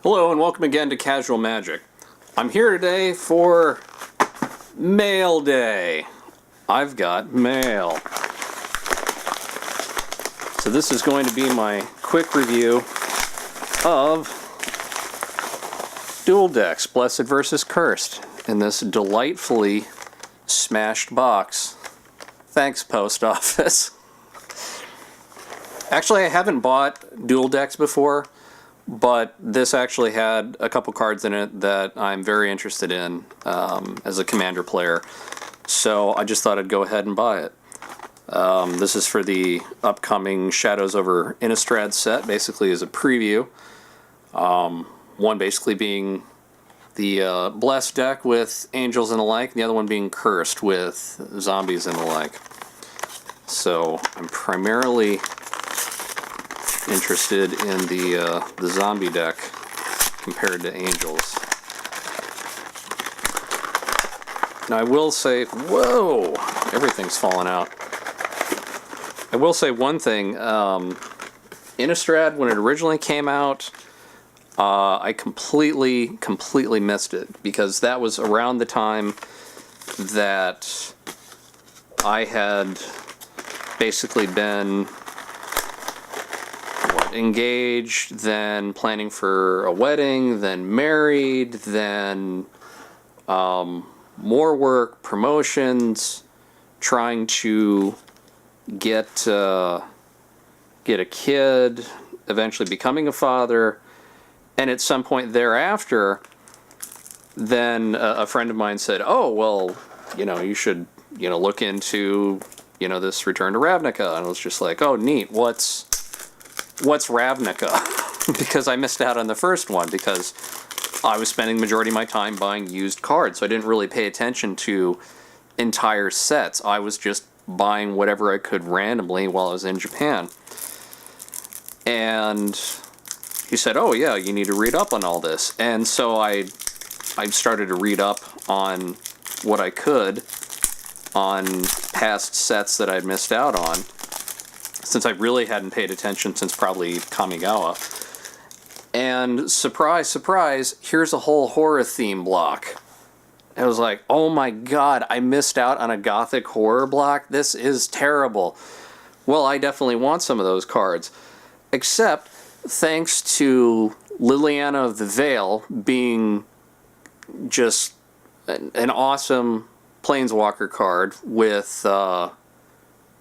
Hello and welcome again to Casual Magic. I'm here today for Mail Day. I've got mail. So this is going to be my quick review of Duel decks, Blessed versus Cursed, in this delightfully smashed box. Thanks, Post Office. Actually, I haven't bought Duel decks before, but this actually had a couple cards in it that I'm very interested in as a Commander player. So I just thought I'd go ahead and buy it. This is for the upcoming Shadows over Innistrad set, basically as a preview. One basically being the Blessed deck with Angels and the like, and the other one being Cursed with Zombies and the like. So I'm primarily interested in the zombie deck compared to Angels. Now I will say, whoa, everything's falling out. I will say one thing, Innistrad, when it originally came out, I completely missed it, because that was around the time that I had basically been engaged, then planning for a wedding, then married, then more work, promotions, trying to get a kid, eventually becoming a father, and at some point thereafter, then a friend of mine said, "Oh, well, you should, look into, this Return to Ravnica," and I was just like, "Oh, neat. What's Ravnica?" Because I missed out on the first one, because I was spending the majority of my time buying used cards, so I didn't really pay attention to entire sets. I was just buying whatever I could randomly while I was in Japan. And he said, "Oh yeah, you need to read up on all this." And so I started to read up on what I could on past sets that I'd missed out on, since I really hadn't paid attention since probably Kamigawa. And surprise, surprise, here's a whole horror theme block. I was like, oh my god, I missed out on a gothic horror block? This is terrible. Well, I definitely want some of those cards. Except, thanks to Liliana of the Veil being just an awesome Planeswalker card with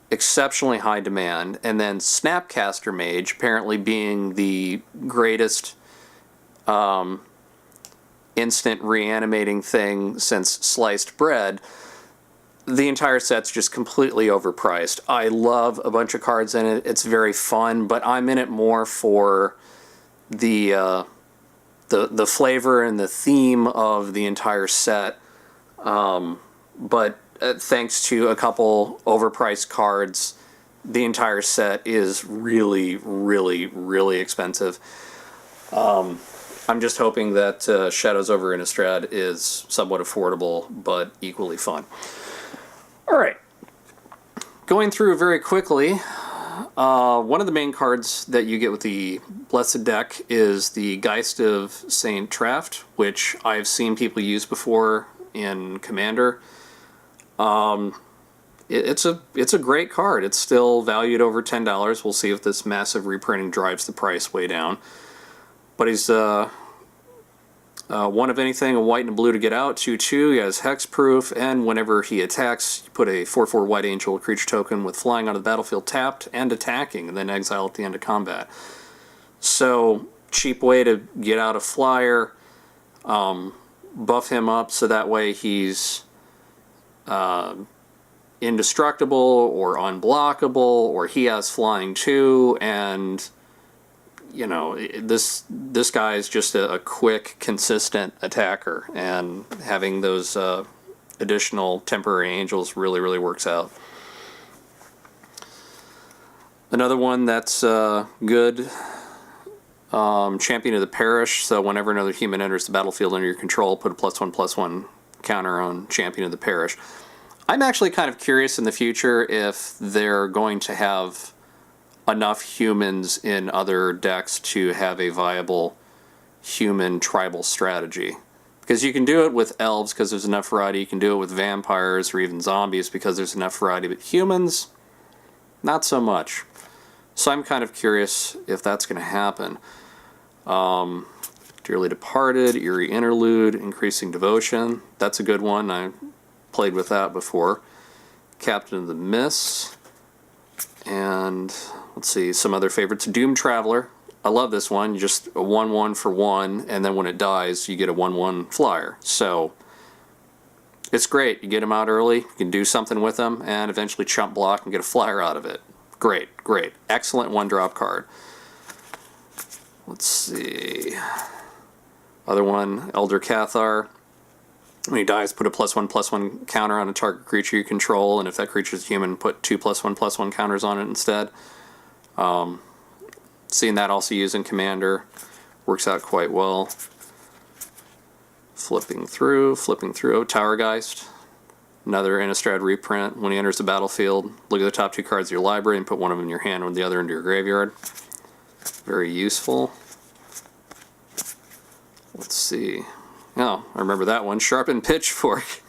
exceptionally high demand, and then Snapcaster Mage apparently being the greatest instant reanimating thing since sliced bread, the entire set's just completely overpriced. I love a bunch of cards in it. It's very fun, but I'm in it more for the flavor and the theme of the entire set. But thanks to a couple overpriced cards, the entire set is really, really, really expensive. I'm just hoping that Shadows over Innistrad is somewhat affordable, but equally fun. Alright, going through very quickly, one of the main cards that you get with the Blessed deck is the Geist of Saint Traft, which I've seen people use before in Commander. It's a great card. It's still valued over $10. We'll see if this massive reprinting drives the price way down. But he's one of anything, a white and a blue to get out, 2/2. He has hexproof, and whenever he attacks, you put a 4/4 white angel creature token with flying onto the battlefield tapped and attacking, and then exile at the end of combat. So, cheap way to get out a flyer, buff him up so that way he's indestructible or unblockable, or he has flying too, and this guy is just a quick, consistent attacker, and having those additional temporary angels really works out. Another one that's good, Champion of the Parish. So whenever another human enters the battlefield under your control, put a +1/+1 counter on Champion of the Parish. I'm actually kind of curious in the future if they're going to have enough humans in other decks to have a viable human tribal strategy. Because you can do it with elves because there's enough variety. You can do it with vampires or even zombies because there's enough variety. But humans, not so much. So I'm kind of curious if that's going to happen. Dearly Departed, Eerie Interlude, Increasing Devotion. That's a good one. I played with that before. Captain of the Mists. And let's see, some other favorites. Doom Traveler. I love this one. You just a 1/1 for 1, and then when it dies, you get a 1/1 flyer. So it's great. You get them out early, you can do something with them, and eventually chump block and get a flyer out of it. Great, great. Excellent 1-drop card. Let's see. Other one, Elder Cathar. When he dies, put a +1/+1 counter on a target creature you control, and if that creature is human, put 2 +1/+1 counters on it instead. Seeing that also used in Commander. Works out quite well. Flipping through. Oh, Towergeist. Another Innistrad reprint. When he enters the battlefield, look at the top 2 cards of your library and put one of them in your hand and the other into your graveyard. Very useful. Let's see. Oh, I remember that one. Sharpened Pitchfork.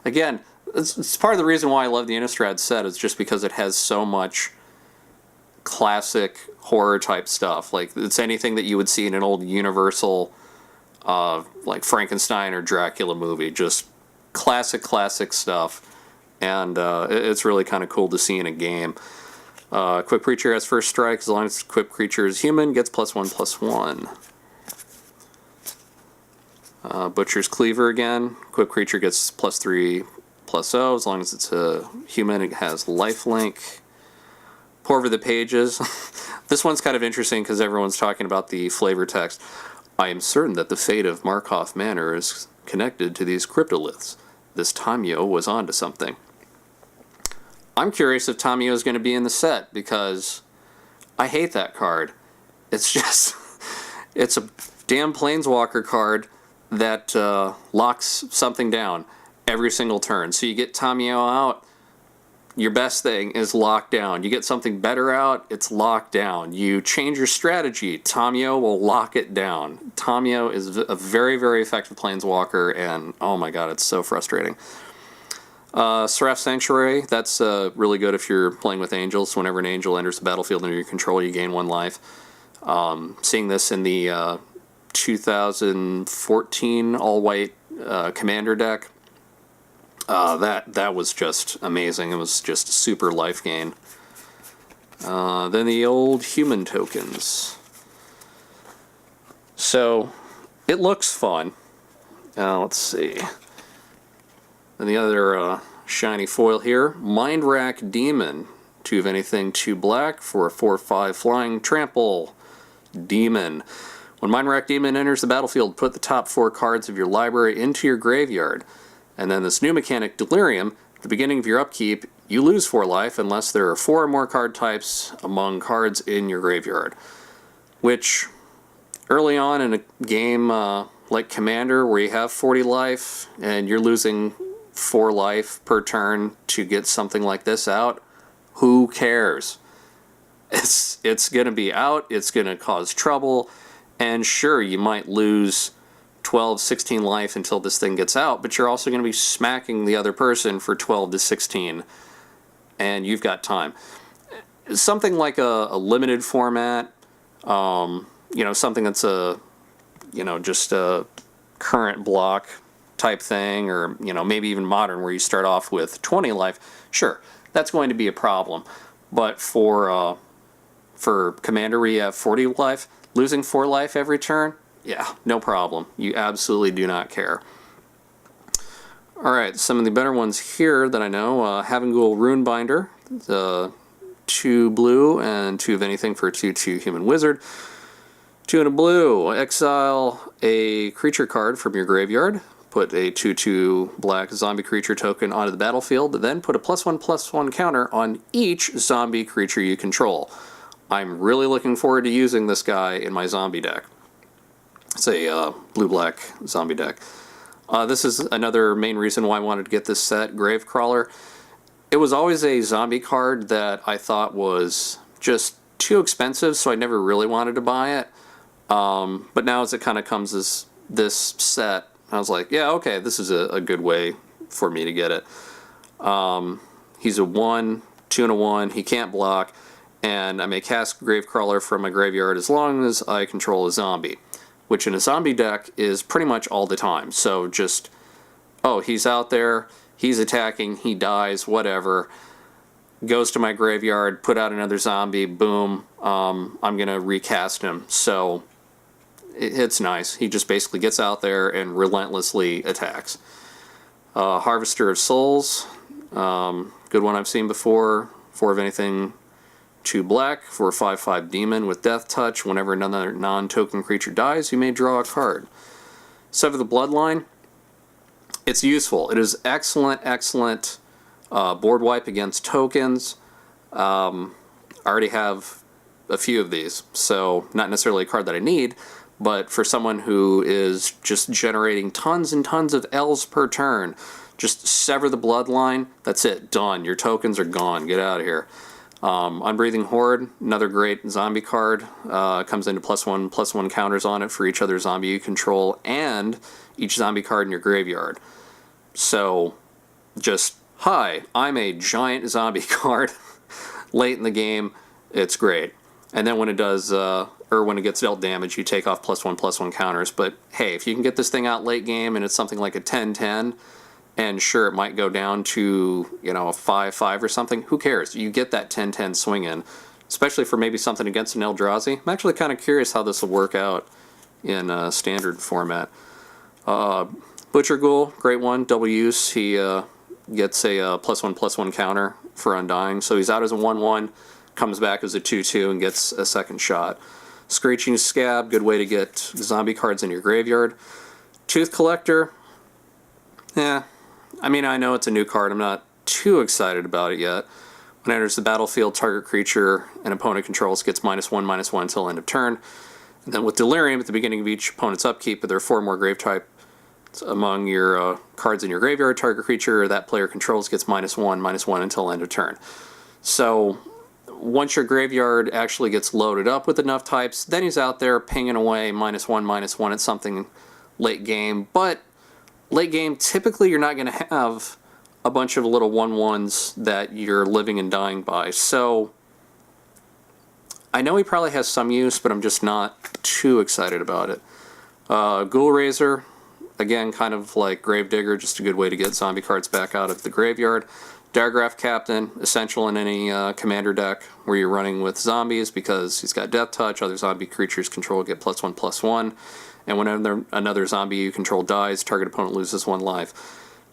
Again, it's part of the reason why I love the Innistrad set is just because it has so much classic horror type stuff. Like, it's anything that you would see in an old Universal like Frankenstein or Dracula movie. Just classic stuff. And it's really kind of cool to see in a game. Equipped creature has first strike. As long as equipped creature is human, gets +1/+1. Butcher's Cleaver again. Equipped creature gets +3/+0. As long as it's a human, it has lifelink. Pour over the pages. This one's kind of interesting because everyone's talking about the flavor text. I am certain that the fate of Markov Manor is connected to these cryptoliths. This Tamio was onto something. I'm curious if Tamio is going to be in the set because I hate that card. It's just, it's a damn Planeswalker card that locks something down every single turn. So you get Tamio out, your best thing is locked down. You get something better out, it's locked down. You change your strategy, Tamio will lock it down. Tamio is a very, very effective Planeswalker, and oh my god, it's so frustrating. Seraph's Sanctuary, that's really good if you're playing with angels. Whenever an angel enters the battlefield under your control, you gain 1 life. Seeing this in the 2014 all-white Commander deck, that was just amazing. It was just a super life gain. Then the old human tokens. So it looks fun. Let's see. And the other shiny foil here, Mind Rack Demon. 2 of anything, 2 black for a 4/5 flying trample demon. When Mind Rack Demon enters the battlefield, put the top 4 cards of your library into your graveyard. And then this new mechanic, Delirium, at the beginning of your upkeep, you lose 4 life unless there are 4 or more card types among cards in your graveyard. Which, early on in a game like Commander, where you have 40 life and you're losing 4 life per turn to get something like this out, who cares? It's going to be out, it's going to cause trouble, and sure, you might lose 12, 16 life until this thing gets out, but you're also going to be smacking the other person for 12 to 16, and you've got time. Something like a limited format, something that's just a current block type thing, or, maybe even modern where you start off with 20 life, sure, that's going to be a problem. But for Commander where you have 40 life, losing 4 life every turn, yeah, no problem. You absolutely do not care. Alright, some of the better ones here that I know, Havengul Runebinder, 2 blue and 2 of anything for a 2/2 human wizard. 2 and a blue, exile a creature card from your graveyard, put a 2/2 black zombie creature token onto the battlefield, then put a +1/+1 counter on each zombie creature you control. I'm really looking forward to using this guy in my zombie deck. It's a blue-black zombie deck. This is another main reason why I wanted to get this set, Gravecrawler. It was always a zombie card that I thought was just too expensive, so I never really wanted to buy it. But now as it kind of comes as this set, I was like, yeah, okay, this is a good way for me to get it. He's a 1, 2 and a 1, he can't block, and I may cast Gravecrawler from my graveyard as long as I control a zombie, which in a zombie deck is pretty much all the time. So just, oh, he's out there, he's attacking, he dies, whatever, goes to my graveyard, put out another zombie, boom, I'm going to recast him. So it's nice. He just basically gets out there and relentlessly attacks. Harvester of Souls, good one I've seen before. 4 of anything, 2 black for a 5/5 demon with Death Touch. Whenever another non-token creature dies, you may draw a card. Sever the Bloodline. It's useful. It is excellent, excellent board wipe against tokens. I already have a few of these, so not necessarily a card that I need, but for someone who is just generating tons and tons of L's per turn, just sever the Bloodline, that's it, done. Your tokens are gone, get out of here. Unbreathing Horde, another great zombie card, comes into +1/+1 counters on it for each other zombie you control, and each zombie card in your graveyard. So, just, hi, I'm a giant zombie card, late in the game, it's great. And then when it does, or when it gets dealt damage, you take off +1/+1 counters. But hey, if you can get this thing out late game and it's something like a 10/10, and sure, it might go down to, you know, a 5/5 or something, who cares? You get that 10/10 swing in, especially for maybe something against an Eldrazi. I'm actually kind of curious how this will work out in standard format. Butcher Ghoul, great one, double use. He gets a +1/+1 counter for Undying, so he's out as a 1/1. Comes back as a 2/2 and gets a second shot. Screeching Scab, good way to get zombie cards in your graveyard. Tooth Collector, I mean, I know it's a new card, I'm not too excited about it yet. When it enters the battlefield, target creature an opponent controls gets -1/-1 until end of turn. And then with Delirium, at the beginning of each opponent's upkeep, if there are 4 more grave types among your cards in your graveyard, target creature that player controls gets -1/-1 until end of turn. So once your graveyard actually gets loaded up with enough types, then he's out there pinging away -1/-1 at something late game. But late game, typically you're not going to have a bunch of little 1/1s that you're living and dying by. So I know he probably has some use, but I'm just not too excited about it. Ghoul Raiser, again, kind of like Gravedigger, just a good way to get zombie cards back out of the graveyard. Diregraph Captain, essential in any commander deck where you're running with zombies because he's got Death Touch, other zombie creatures control get +1/+1, and whenever another zombie you control dies, target opponent loses 1 life.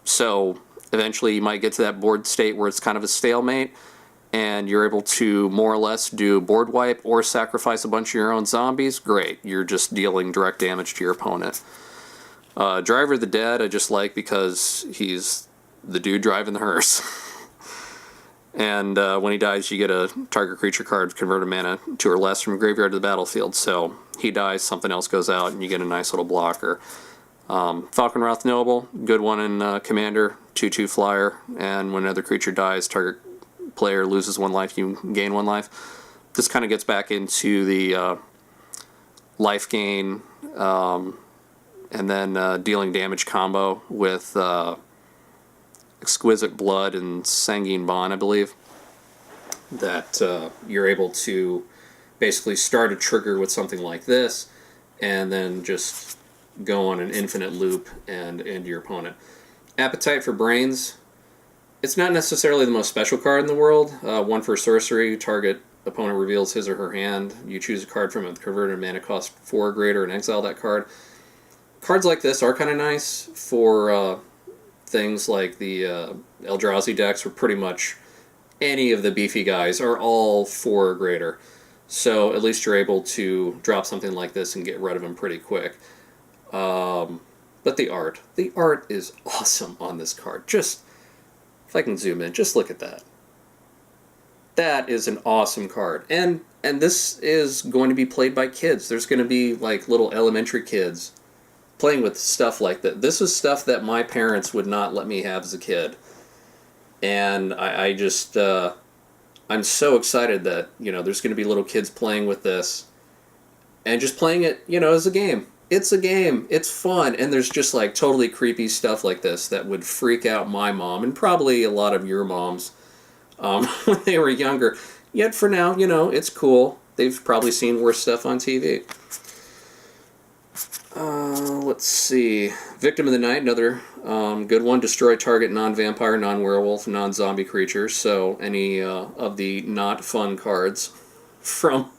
So eventually you might get to that board state where it's kind of a stalemate, and you're able to more or less do board wipe or sacrifice a bunch of your own zombies. Great, you're just dealing direct damage to your opponent. Driver of the Dead I just like because he's the dude driving the hearse. And when he dies, you get a target creature card, convert a mana 2 or less from graveyard to the battlefield. So he dies, something else goes out, and you get a nice little blocker. Falkenrath Noble, good one in Commander, 2/2 flyer, and when another creature dies, target player loses 1 life, you gain 1 life. This kind of gets back into the life gain and then dealing damage combo with Exquisite Blood and Sanguine Bond, I believe, that you're able to basically start a trigger with something like this and then just go on an infinite loop and end your opponent. Appetite for Brains, it's not necessarily the most special card in the world. 1 for sorcery, target opponent reveals his or her hand, you choose a card from it with converted mana cost 4 or greater and exile that card. Cards like this are kind of nice for things like the Eldrazi decks, where pretty much any of the beefy guys are all 4 or greater. So at least you're able to drop something like this and get rid of them pretty quick. But the art is awesome on this card. Just, if I can zoom in, just look at that. That is an awesome card. And this is going to be played by kids. There's going to be like little elementary kids playing with stuff like that. This is stuff that my parents would not let me have as a kid. And I just, I'm so excited that, you know, there's going to be little kids playing with this. and just playing it, as a game. It's a game. It's fun. And there's just like totally creepy stuff like this that would freak out my mom and probably a lot of your moms when they were younger. Yet for now, it's cool. They've probably seen worse stuff on TV. Let's see. Victim of the Night, another good one. Destroy target non-vampire, non-werewolf, non-zombie creatures. So any of the not fun cards from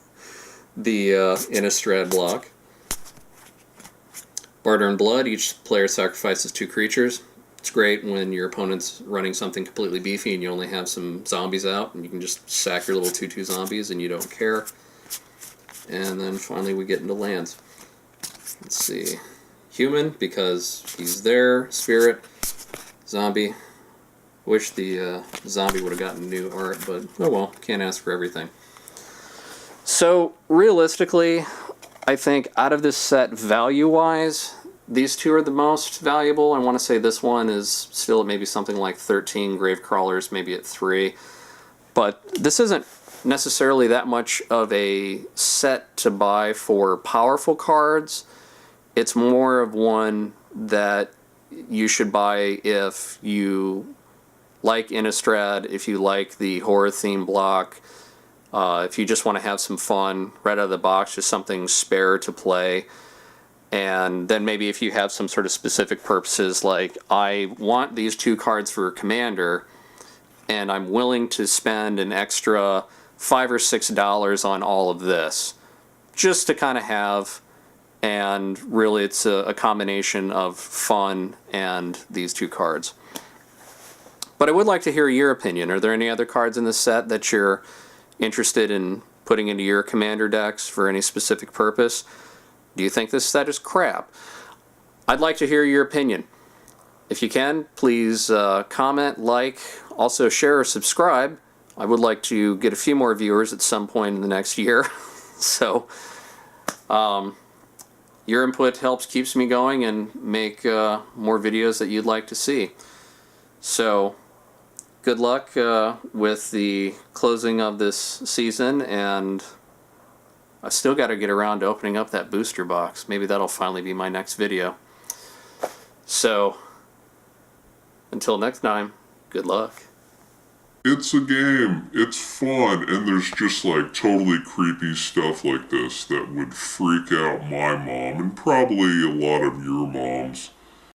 the Innistrad block. Barter and Blood, each player sacrifices 2 creatures. It's great when your opponent's running something completely beefy and you only have some zombies out, and you can just sack your little 2/2 zombies and you don't care. And then finally we get into lands. Let's see. Human, because he's there. Spirit. Zombie. Wish the zombie would have gotten new art, but oh well, can't ask for everything. So, realistically, I think out of this set, value-wise, these two are the most valuable. I want to say this one is still at maybe something like 13, Gravecrawlers maybe at 3. But this isn't necessarily that much of a set to buy for powerful cards. It's more of one that you should buy if you like Innistrad, if you like the horror theme block, if you just want to have some fun right out of the box, just something spare to play. And then maybe if you have some sort of specific purposes, like I want these 2 cards for a commander, and I'm willing to spend an extra $5 or $6 on all of this, just to kind of have, and really it's a combination of fun and these 2 cards. But I would like to hear your opinion. Are there any other cards in this set that you're interested in putting into your commander decks for any specific purpose? Do you think this set is crap? I'd like to hear your opinion. If you can, please comment, like, also share or subscribe. I would like to get a few more viewers at some point in the next year. So your input helps, keeps me going, and make more videos that you'd like to see. So good luck with the closing of this season, and I still got to get around to opening up that booster box. Maybe that'll finally be my next video. So, until next time, good luck. It's a game, it's fun, and there's just like totally creepy stuff like this that would freak out my mom and probably a lot of your moms.